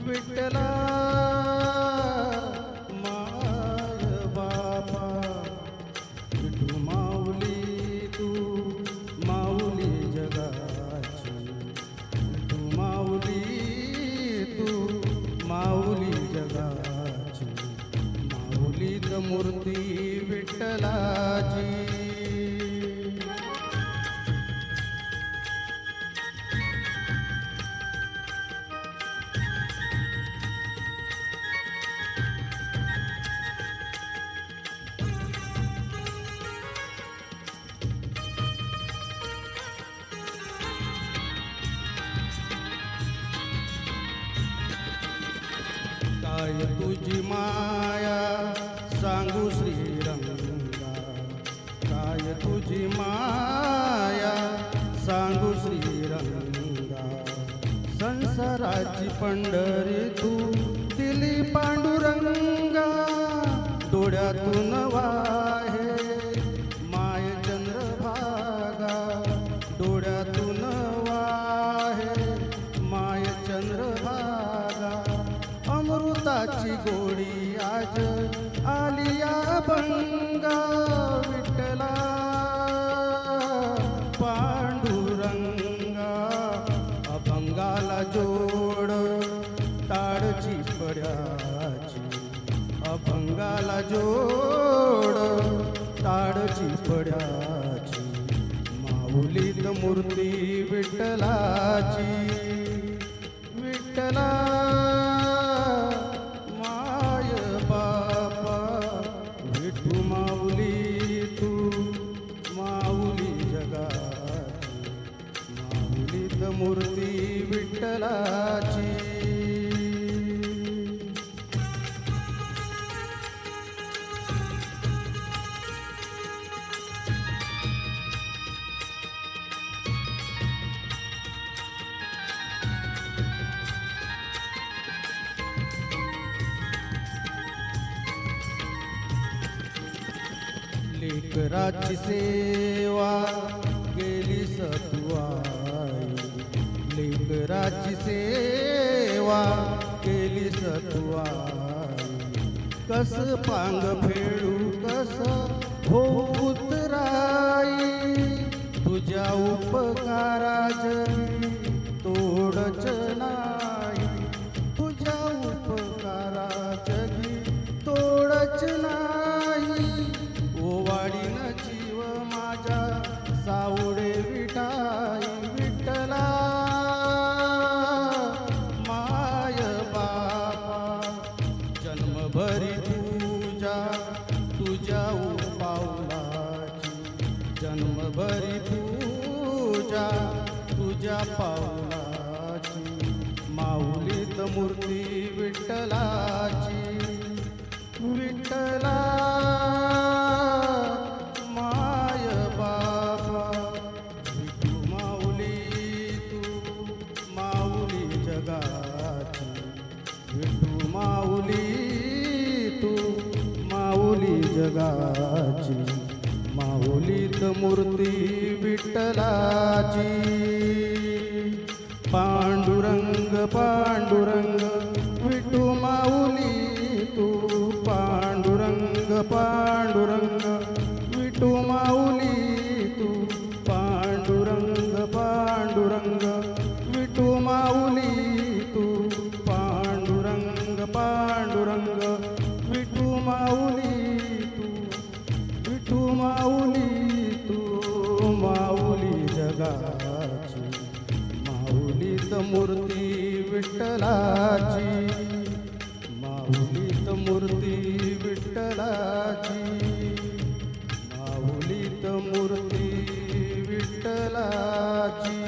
विठ्ठला माय बापा विठू माऊली तू माऊली जगाची विठू माऊली तू माऊली जगाची माऊलीत मूर्ती विठ्ठलाची काय तुझी माया सांगू श्रीरंगा काय तुझी माया सांगू श्रीरंगा संसाराची पंढरी तू दिली पांडुरंगा डोळ्यातून वाहे माय चंद्रभागा डोळ्यातून वाहे माय चंद्रभागा अमृताची गोडी आज आलिया बंगा विठ्ठला पांडुरंगा अभंगाला जोड ताडची पड्याची अभंगाला जोड ताडची पड्याची माऊलीत मूर्ती विठ्ठलाची विठ्ठला विठू माऊली तू माऊली जगाची माऊलीत मूर्ती विठ्ठलाची लेकराची सेवा केली सतुआई लेकराची सेवा केली सतुआई कस पांग फेडू कस हो उतराई तुझ्या उपकाराची तोडच नाही तुझ्या उपकाराची तोडच नाही ओवाडीन जीव माझ्या सावडे विठाई विठ्ठला माय बापा जन्मभरी पूजा तुझ्या पावलाची जन्मभरी पूजा तुझ्या पावलाची माऊलीत मूर्ती विठ्ठलाची विठ्ठला माय बाबा विठू माऊली तू माऊली जगाची विठू माऊली तू माऊली जगाची माऊलीत मूर्ती विठ्ठलाची पांडुरंग पांडुरंग विठू माऊली तू पांडुरंग पांडुरंग विठू माऊली तू पांडुरंग पांडुरंग विठू माऊली तू पांडुरंग पांडुरंग विठू माऊली तू विठू माऊली तू माऊली जगाची माऊलीत मूर्ती विठ्ठलाची माऊलीत मूर्ती विठ्ठलाची माऊलीत मूर्ती विठ्ठलाची